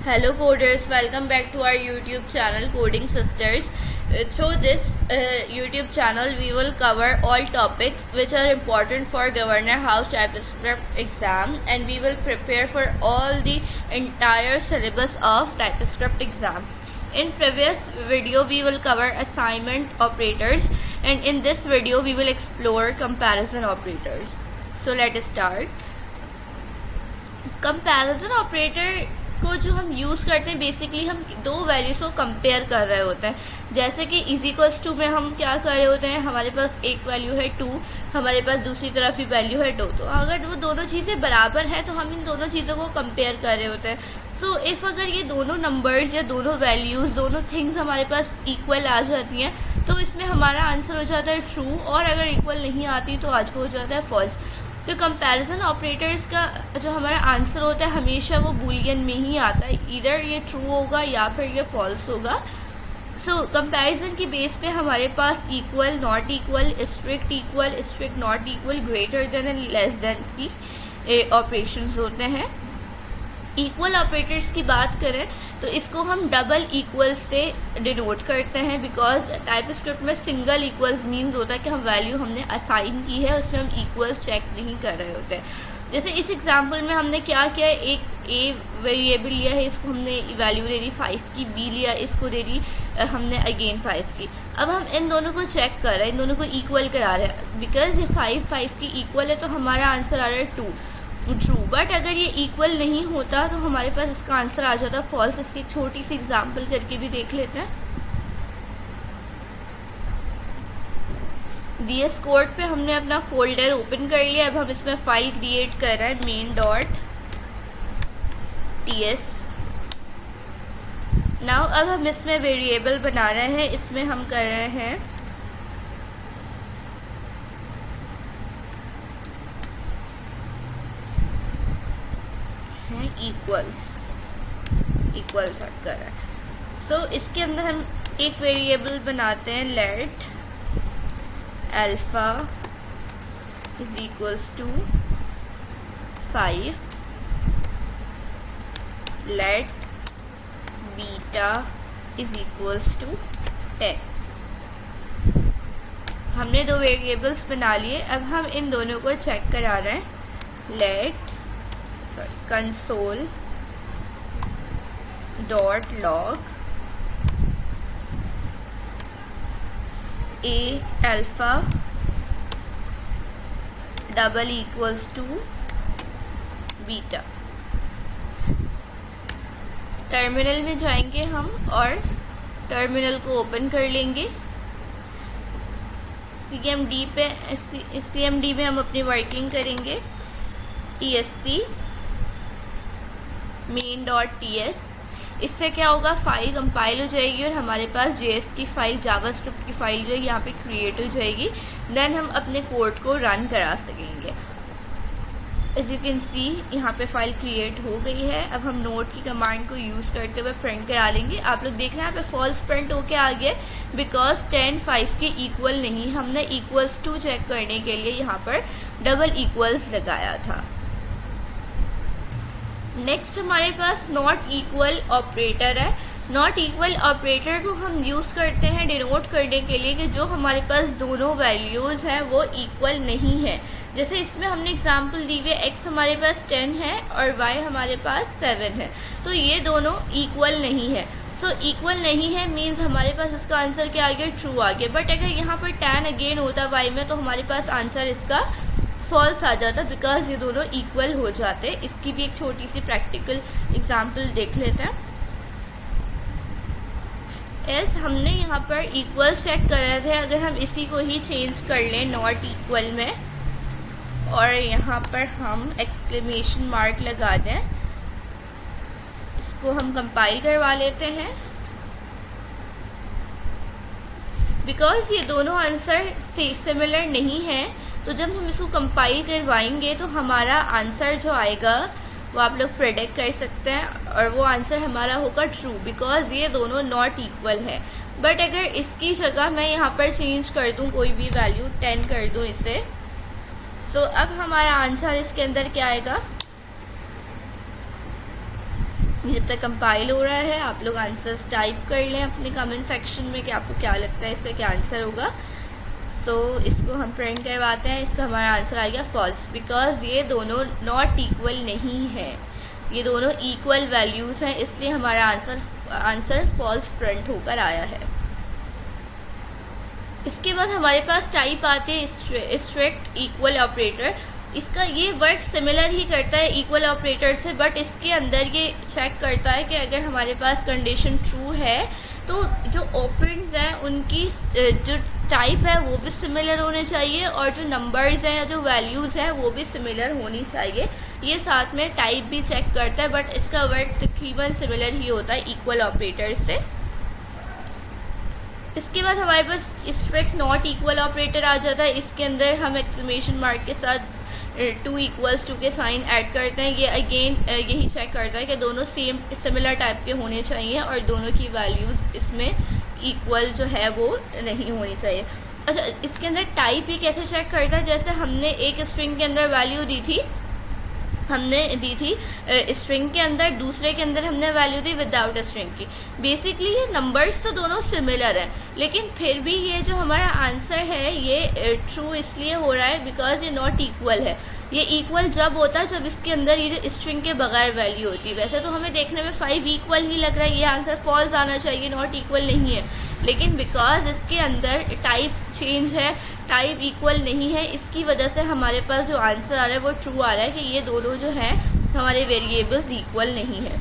Hello coders, welcome back to our YouTube channel Coding Sisters. Through this YouTube channel we will cover all topics which are important for Governor House TypeScript exam, and we will prepare for all the entire syllabus of TypeScript exam. In previous video we will cover assignment operators, and in this video we will explore comparison operators. So let us start. Comparison operator को जो हम use करते हैं, basically हम दो values को compare कर रहे होते हैं. जैसे कि इक्वल्स टू में हम क्या कर रहे होते हैं, हमारे पास एक वैल्यू है 2, हमारे पास दूसरी तरफ ही वैल्यू है 2. तो अगर वो दोनों चीज़ें बराबर हैं तो हम इन दोनों चीज़ों को कंपेयर कर रहे होते हैं. सो इफ़ अगर ये दोनों नंबर्स या दोनों वैल्यूज़, दोनों थिंग्स हमारे पास इक्वल आ जाती हैं तो इसमें हमारा आंसर हो जाता है ट्रू, और अगर इक्वल नहीं आती तो आज हो जाता है फॉल्स. तो कंपैरिजन ऑपरेटर्स का जो हमारा आंसर होता है हमेशा वो बूलियन में ही आता है, इधर ये ट्रू होगा या फिर ये फॉल्स होगा. सो कंपैरिजन की बेस पे हमारे पास equal, not equal, strict not equal, greater than and less than की ऑपरेशंस होते हैं. इक्वल ऑपरेटर्स की बात करें तो इसको हम डबल इक्वल्स से डिनोट करते हैं, बिकॉज टाइपस्क्रिप्ट में सिंगल इक्वल्स मीन्स होता है कि हम वैल्यू हमने असाइन की है, उसमें हम इक्वल्स चेक नहीं कर रहे होते हैं. जैसे इस एग्जांपल में हमने क्या किया है, एक ए वेरिएबल लिया है, इसको हमने वैल्यू दे दी 5 की, बी लिया, इसको दे दी हमने अगेन 5 की. अब हम इन दोनों को चेक कर रहे हैं, इन दोनों को इक्वल करा रहे हैं. बिकॉज ये 5 की इक्वल है तो हमारा आंसर आ रहा है 2 ट्रू. बट अगर ये इक्वल नहीं होता तो हमारे पास इसका आंसर आ जाता फॉल्स. इसकी एक छोटी सी एग्जांपल करके भी देख लेते हैं. VS कोड पे हमने अपना फोल्डर ओपन कर लिया. अब हम इसमें फाइल क्रिएट कर रहे हैं main.ts. नाउ अब हम इसमें वेरिएबल बना रहे हैं. इसमें हम कर रहे हैं इक्वल्स हट कर रहे हैं. सो इसके अंदर हम एक वेरिएबल बनाते हैं, let alpha is equals to 5, let beta is equals to 10. हमने दो वेरिएबल्स बना लिए. अब हम इन दोनों को चेक करा रहे हैं. Let console dot log a alpha double equals to beta. Terminal में जाएंगे हम और टर्मिनल को ओपन कर लेंगे. CMD में हम अपनी वर्किंग करेंगे. ESC main.ts. इससे क्या होगा, फाइल कंपाइल हो जाएगी और हमारे पास JS की फाइल, जावास्क्रिप्ट की फाइल जो है यहाँ पे क्रिएट हो जाएगी. देन हम अपने कोड को रन करा सकेंगे. एज यू कैन सी यहाँ पे फाइल क्रिएट हो गई है. अब हम नोट की कमांड को यूज़ करते हुए प्रिंट करा लेंगे. आप लोग देख रहे हैं यहाँ पे फॉल्स प्रिंट होके आ गया, बिकॉज 10 5 के इक्वल नहीं. हमने इक्वल्स टू चेक करने के लिए यहाँ पर डबल इक्वल्स लगाया था. नेक्स्ट हमारे पास नॉट इक्वल ऑपरेटर है. नॉट इक्वल ऑपरेटर को हम यूज़ करते हैं डिनोट करने के लिए कि जो हमारे पास दोनों वैल्यूज़ हैं वो इक्वल नहीं है. जैसे इसमें हमने एग्जांपल दी हुई है, x हमारे पास 10 है और y हमारे पास 7 है, तो ये दोनों इक्वल नहीं है. सो इक्वल नहीं है मीन्स हमारे पास इसका आंसर क्या आ गया, ट्रू आ गया. बट अगर यहाँ पर 10 अगेन होता y में तो हमारे पास आंसर इसका फॉल्स आ जाता, बिकॉज ये दोनों इक्वल हो जाते. इसकी भी एक छोटी सी प्रैक्टिकल एग्जांपल देख लेते हैं. हमने यहाँ पर इक्वल चेक कर रहे थे, अगर हम इसी को ही चेंज कर लें नॉट इक्वल में और यहाँ पर हम एक्सक्लेमेशन मार्क लगा दें, इसको हम कंपाइल करवा लेते हैं. बिकॉज ये दोनों आंसर सिमिलर नहीं हैं, तो जब हम इसको कंपाइल करवाएंगे तो हमारा आंसर जो आएगा वो आप लोग प्रेडिक्ट कर सकते हैं, और वो आंसर हमारा होगा ट्रू, बिकॉज ये दोनों नॉट इक्वल है. बट अगर इसकी जगह मैं यहाँ पर चेंज कर दूँ, कोई भी वैल्यू 10 कर दूँ इसे, सो अब हमारा आंसर इसके अंदर क्या आएगा, ये जब तक कंपाइल हो रहा है आप लोग आंसर्स टाइप कर लें अपने कमेंट सेक्शन में कि आपको क्या लगता है इसका क्या आंसर होगा। सो इसको हम प्रिंट करवाते हैं। इसका हमारा आंसर आ गया फॉल्स, बिकॉज ये दोनों नॉट इक्वल नहीं है, ये दोनों इक्वल वैल्यूज़ हैं, इसलिए हमारा आंसर फॉल्स प्रिंट होकर आया है। इसके बाद हमारे पास टाइप आते हैं स्ट्रिक्ट इक्वल ऑपरेटर। इसका ये वर्क सिमिलर ही करता है इक्वल ऑपरेटर से, बट इसके अंदर ये चेक करता है कि अगर हमारे पास कंडीशन ट्रू है तो जो ऑपरेंड्स हैं उनकी जो टाइप है वो भी सिमिलर होने चाहिए और जो नंबर्स हैं या जो वैल्यूज़ हैं वो भी सिमिलर होनी चाहिए। ये साथ में टाइप भी चेक करता है, बट इसका वर्क तकरीबन सिमिलर ही होता है इक्वल ऑपरेटर से। इसके बाद हमारे पास स्ट्रिक्ट नॉट इक्वल ऑपरेटर आ जाता है। इसके अंदर हम एक्सक्लेमेशन मार्क के साथ 2 = 2 के साइन ऐड करते हैं। ये अगेन यही चेक करता है कि दोनों सिमिलर टाइप के होने चाहिए और दोनों की वैल्यूज़ इसमें इक्वल जो है वो नहीं होनी चाहिए। अच्छा, इसके अंदर टाइप ये कैसे चेक करता है, जैसे हमने एक स्ट्रिंग के अंदर वैल्यू दी थी स्ट्रिंग के अंदर, दूसरे के अंदर हमने वैल्यू दी विदाउट स्ट्रिंग की। बेसिकली ये नंबर्स तो दोनों सिमिलर हैं, लेकिन फिर भी ये जो हमारा आंसर है ये ट्रू इसलिए हो रहा है बिकॉज ये नॉट इक्वल है। ये इक्वल जब होता है जब इसके अंदर ये जो स्ट्रिंग के बगैर वैल्यू होती है। वैसे तो हमें देखने में 5 इक्वल ही लग रहा है, ये आंसर फॉल्स आना चाहिए, नॉट इक्वल नहीं है, लेकिन बिकॉज इसके अंदर टाइप चेंज है, टाइप इक्वल नहीं है, इसकी वजह से हमारे पास जो आंसर आ रहा है वो ट्रू आ रहा है कि ये दोनों जो हैं हमारे वेरिएबल्स इक्वल नहीं है।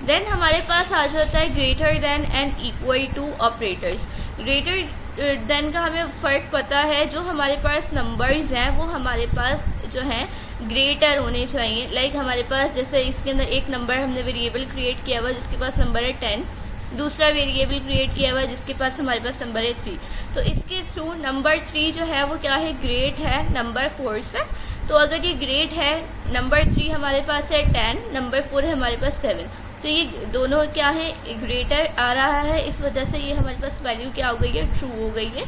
देन हमारे पास आ जाता है greater than and equal to operators. Greater than का हमें फ़र्क पता है, जो हमारे पास नंबर्स हैं वो हमारे पास जो हैं ग्रेटर होने चाहिए। लाइक हमारे पास जैसे इसके अंदर एक नंबर हमने वेरिएबल क्रिएट किया हुआ जिसके पास नंबर है 10, दूसरा वेरिएबल क्रिएट किया हुआ जिसके पास हमारे पास नंबर है 3। तो इसके थ्रू नंबर 3 जो है वो क्या है, ग्रेट है नंबर 4 से। तो अगर ये ग्रेट है, नंबर 3 हमारे पास है 10, नंबर 4 है हमारे पास 7, तो ये दोनों क्या है, ग्रेटर आ रहा है, इस वजह से ये हमारे पास वैल्यू क्या हो गई है, ट्रू हो गई है।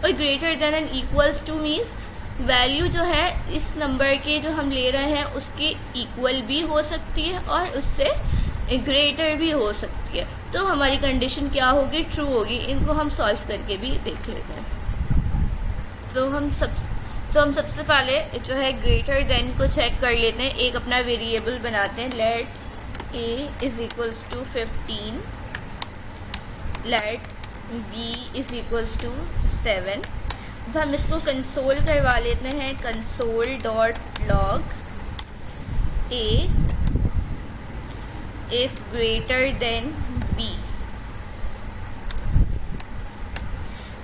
और greater than and equals two means value जो है इस नंबर के जो हम ले रहे हैं उसके इक्वल भी हो सकती है और उससे ग्रेटर भी हो सकती है। तो हमारी कंडीशन क्या होगी, ट्रू होगी। इनको हम सॉल्व करके भी देख लेते हैं। तो हम सबसे पहले जो है ग्रेटर देन को चेक कर लेते हैं। एक अपना वेरिएबल बनाते हैं, लेट a = 15, लेट b = 7। अब हम इसको कंसोल करवा लेते हैं, console.log a is greater than b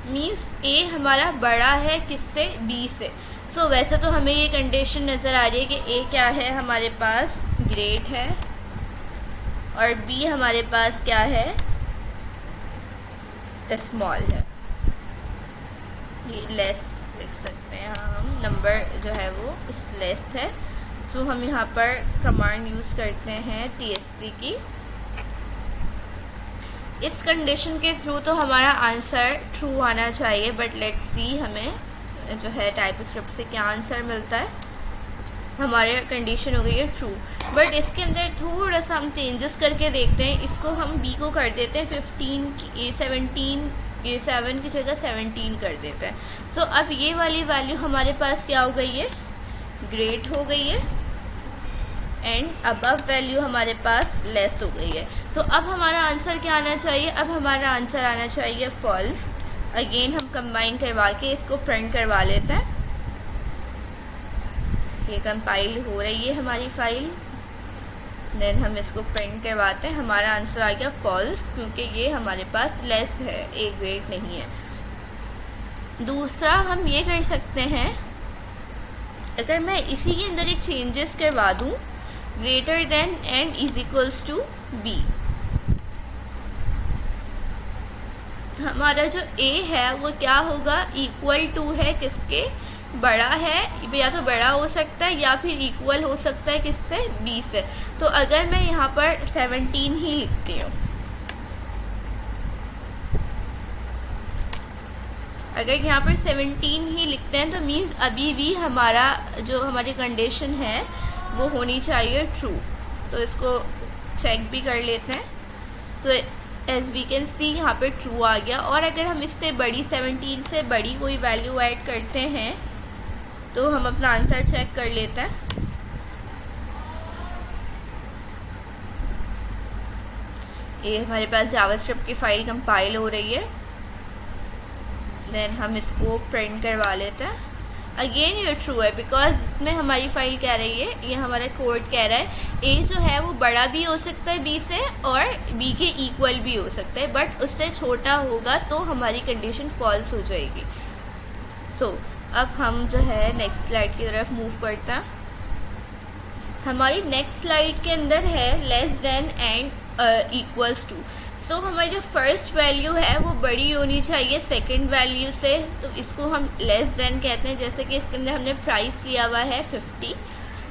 means a हमारा बड़ा है किससे, b से। सो वैसे तो हमें ये कंडीशन नज़र आ रही है कि a क्या है हमारे पास, ग्रेट है, और b हमारे पास क्या है, स्मॉल है। ये लेस लिख सकते हैं हम, नंबर जो है वो लेस है। सो हम यहाँ पर कमांड यूज़ करते हैं tsc की। इस कंडीशन के थ्रू तो हमारा आंसर ट्रू आना चाहिए, बट लेट्स सी हमें जो है टाइपस्क्रिप्ट से क्या आंसर मिलता है। हमारे कंडीशन हो गई है ट्रू, बट इसके अंदर थोड़ा सा हम चेंजेस करके देखते हैं। इसको हम b को कर देते हैं 15 की 17, ये 7 की जगह 17 कर देते हैं। सो अब ये वाली वैल्यू हमारे पास क्या हो गई है, ग्रेट हो गई है, एंड अबव वैल्यू हमारे पास लेस हो गई है। तो अब हमारा आंसर क्या आना चाहिए, अब हमारा आंसर आना चाहिए फॉल्स। अगेन हम कंबाइन करवा के इसको प्रिंट करवा लेते हैं। ये कंपाइल हो रही है हमारी फाइल, देन हम इसको प्रिंट करवाते हैं। हमारा आंसर आ गया फॉल्स, क्योंकि ये हमारे पास लेस है, ए ग्रेट नहीं है। दूसरा हम ये कर सकते हैं, अगर मैं इसी के अंदर एक चेंजेस करवा दूं, ग्रेटर देन एंड = b। हमारा जो a है वो क्या होगा, इक्वल टू है किसके, बड़ा है, या तो बड़ा हो सकता है या फिर इक्वल हो सकता है किससे, b से। तो अगर मैं यहाँ पर 17 ही लिखती हूँ, अगर यहाँ पर 17 ही लिखते हैं तो मीन्स अभी भी हमारा जो हमारी कंडीशन है वो होनी चाहिए ट्रू। तो इसको चेक भी कर लेते हैं। तो एज वी कैन सी यहाँ पे ट्रू आ गया। और अगर हम इससे बड़ी 17 से बड़ी कोई वैल्यू ऐड करते हैं तो हम अपना आंसर चेक कर लेते हैं। ये हमारे पास जावास्क्रिप्ट की फ़ाइल कंपाइल हो रही है। देन हम इसको प्रिंट करवा लेते हैं। अगेन ये ट्रू है बिकॉज इसमें हमारी फ़ाइल कह रही है, ये हमारा कोड कह रहा है ए जो है वो बड़ा भी हो सकता है बी से और बी के इक्वल भी हो सकता है, बट उससे छोटा होगा तो हमारी कंडीशन फॉल्स हो जाएगी। सो अब हम जो है नेक्स्ट स्लाइड की तरफ मूव करते हैं। हमारी नेक्स्ट स्लाइड के अंदर है less than and equals to. So हमारी जो फर्स्ट वैल्यू है वो बड़ी होनी चाहिए सेकंड वैल्यू से, तो इसको हम लेस देन कहते हैं। जैसे कि इसके अंदर हमने प्राइस लिया हुआ है 50।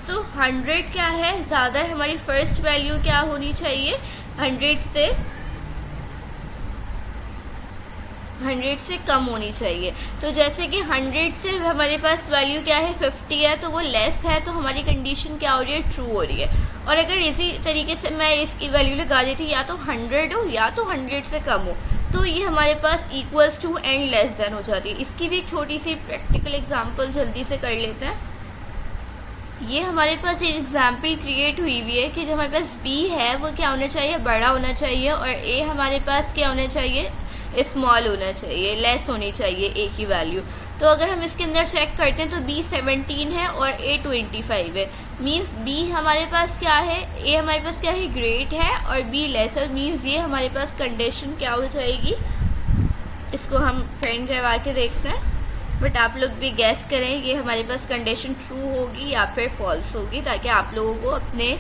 सो 100 क्या है ज़्यादा है, हमारी फर्स्ट वैल्यू क्या होनी चाहिए 100 से कम होनी चाहिए। तो जैसे कि 100 से हमारे पास वैल्यू क्या है 50 है, तो वो लेस है, तो हमारी कंडीशन क्या हो रही है ट्रू हो रही है। और अगर इसी तरीके से मैं इसकी वैल्यू लगा देती या तो 100 हो या तो 100 से कम हो, तो ये हमारे पास equals to and less than हो जाती है। इसकी भी एक छोटी सी प्रैक्टिकल एग्जांपल जल्दी से कर लेते हैं। ये हमारे पास एक एग्जाम्पल क्रिएट हुई हुई है कि जो हमारे पास b है वो क्या होना चाहिए बड़ा होना चाहिए, और a हमारे पास क्या होना चाहिए स्मॉल होना चाहिए, लेस होनी चाहिए a की वैल्यू। तो अगर हम इसके अंदर चेक करते हैं तो b 17 है और a 25 है। मीन्स b हमारे पास क्या है, a हमारे पास क्या है ग्रेट है और b लेस है। मीन्स ये हमारे पास कंडीशन क्या हो जाएगी, इसको हम प्रिंट करवा के देखते हैं। बट आप लोग भी गैस करें ये हमारे पास कंडीशन ट्रू होगी या फिर फॉल्स होगी, ताकि आप लोगों को अपने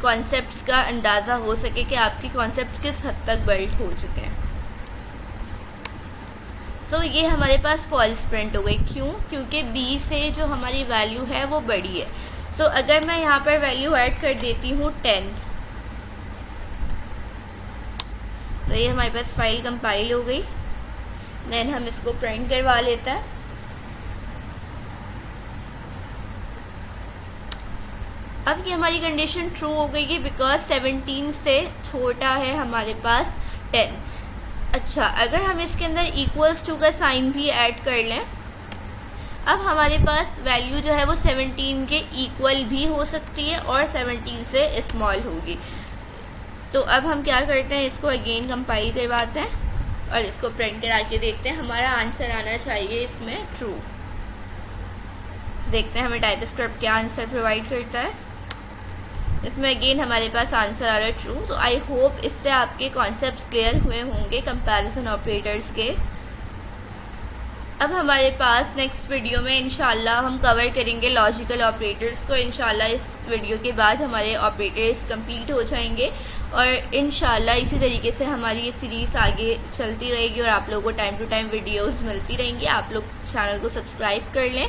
कॉन्सेप्ट्स का अंदाज़ा हो सके कि आपकी कॉन्सेप्ट किस हद तक बिल्ट हो चुके हैं। तो ये हमारे पास फॉल्स प्रिंट हो गई। क्यों? क्योंकि b से जो हमारी वैल्यू है वो बड़ी है। तो अगर मैं यहाँ पर वैल्यू ऐड कर देती हूँ 10, तो ये हमारे पास फाइल कंपाइल हो गई। देन हम इसको प्रिंट करवा लेते हैं। अब ये हमारी कंडीशन ट्रू हो गई है बिकॉज 17 से छोटा है हमारे पास 10। अच्छा, अगर हम इसके अंदर इक्वल्स टू का साइन भी ऐड कर लें, अब हमारे पास वैल्यू जो है वो 17 के इक्वल भी हो सकती है और 17 से स्मॉल होगी। तो अब हम क्या करते हैं, इसको अगेन कंपाइल करवाते हैं और इसको प्रिंट करा के देखते हैं। हमारा आंसर आना चाहिए इसमें ट्रू। तो देखते हैं हमें टाइपस्क्रिप्ट क्या आंसर प्रोवाइड करता है। इसमें अगेन हमारे पास आंसर आ रहा है ट्रू। तो आई होप इससे आपके कॉन्सेप्ट्स क्लियर हुए होंगे कंपैरिजन ऑपरेटर्स के। अब हमारे पास नेक्स्ट वीडियो में इंशाल्लाह हम कवर करेंगे लॉजिकल ऑपरेटर्स को। इंशाल्लाह इस वीडियो के बाद हमारे ऑपरेटर्स कंप्लीट हो जाएंगे और इंशाल्लाह इसी तरीके से हमारी ये सीरीज़ आगे चलती रहेगी और आप लोगों को टाइम टू टाइम वीडियोस मिलती रहेंगी। आप लोग चैनल को सब्सक्राइब कर लें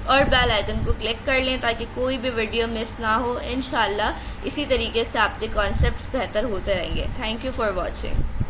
और बेल आइकन को क्लिक कर लें ताकि कोई भी वीडियो मिस ना हो। इंशाल्लाह इसी तरीके से आपके कॉन्सेप्ट्स बेहतर होते रहेंगे। Thank you for watching.